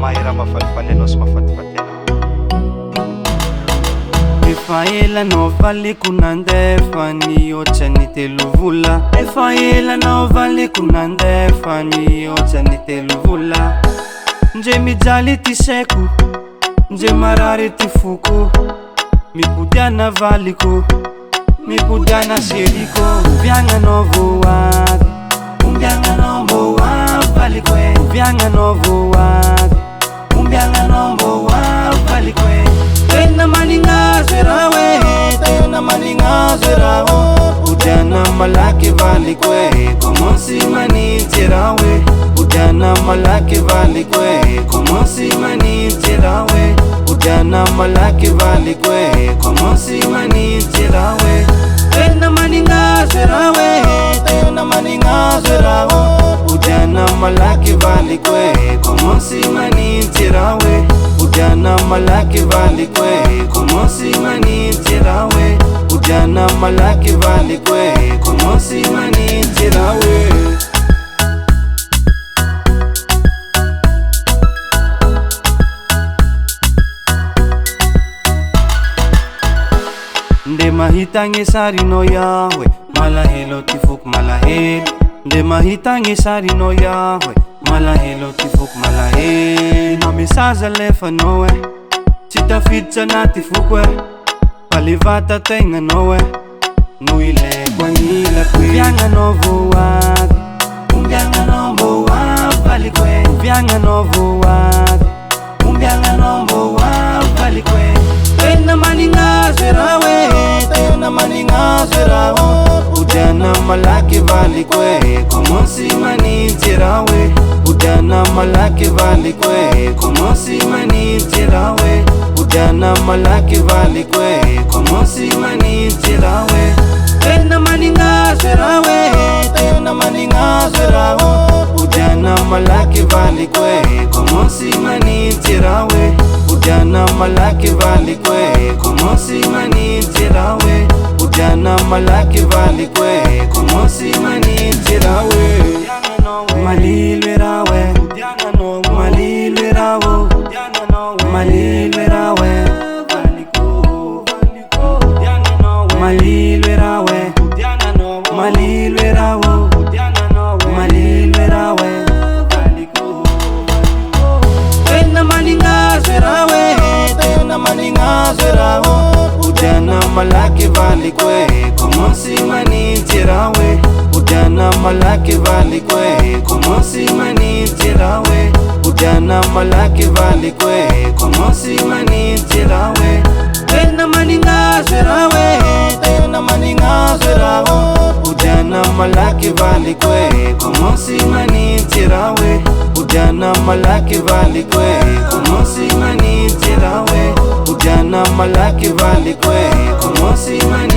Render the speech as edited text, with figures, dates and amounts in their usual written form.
Mahira mafalifaly anao sy mafatifaty anao. Efa ela anao valiko nandefa nihoatra ny 3 vola. Efa ela anao valiko nandefa nihoatra ny 3 vola. Nje mijaly ty saiko, nje marary ty foko, mipodiana valiko, mipodiana seriko. Oviagna anao vo avy, ombiagna anao mbo avy valiko e. Oviagna anao vo avy, ombiagna anao mbo avy valiko e. Tena manignazo e raha hoe, tena manignazo e raha hoe. Odiana malaky valiko e, komansy manitsy e raha hoe. Odiana malaky valiko e, komansy manitsy e raha hoe. Odiana malaky valiko e, komansy manitsy e raha hoe. Tena manignazo e raha hoe, tena manignazo e raha hoe. Odiana malaky valiko e, komansy manitsy e raha hoe. Odiana malaky valiko e, komansy manitsy e raha hoe. Odiana malaky valiko e, komansy manitsy e raha hoe. Nde mahita gny sarinao yaho e, malahelo ty foko malahelo. Nde mahita gny sarinao yaho e, malahelo ty foko malahelo. Na mesazy alefanao e, tsy tafiditsy anaty foko e, fa le vatategnanao e, no ileko agnilako e. Oviagna anao vo avy, ombiagna anao mbo avy valiko e. Oviagna anao vo avy, ombiagna anao mbo avy valiko e. Tena manignazo e raha hoe, tena manignazo e raha hoe. Odiana malaky valiko e, komansy manitsy e raha hoe. Odiana malaky valiko e, komansy manitsy e raha hoe. Odiana malaky valiko e, komansy manitsy e raha hoe. Tena manignazo e raha hoe, tena manignazo e raha hoe. Odiana malaky valiko e, komansy manitsy e raha hoe. Odiana malaky valiko e, komansy manitsy e raha hoe. Odiana malaky valiko e, komansy manitsy e raha hoe. Malilo e raha hoe, malilo e raha hoe, malilo e raha hoe, malilo e raha hoe, malilo e raha hoe, malilo e raha hoe. Tena manignazo e raha hoe, tena manignazo e raha hoe. Odiana malaky valiko e, komansy manitsy e raha hoe. Odiana malaky valiko e, komansy manitsy e raha hoe. Odiana malaky valiko e, komansy manitsy e raha hoe. Tena manignazo e raha hoe, tena manignazo e raha hoe. Odiana malaky valiko e, komansy manitsy e raha hoe. Odiana malaky valiko e, komansy manitsy e raha hoe. Odiana malaky valiko e, komansy manitsy.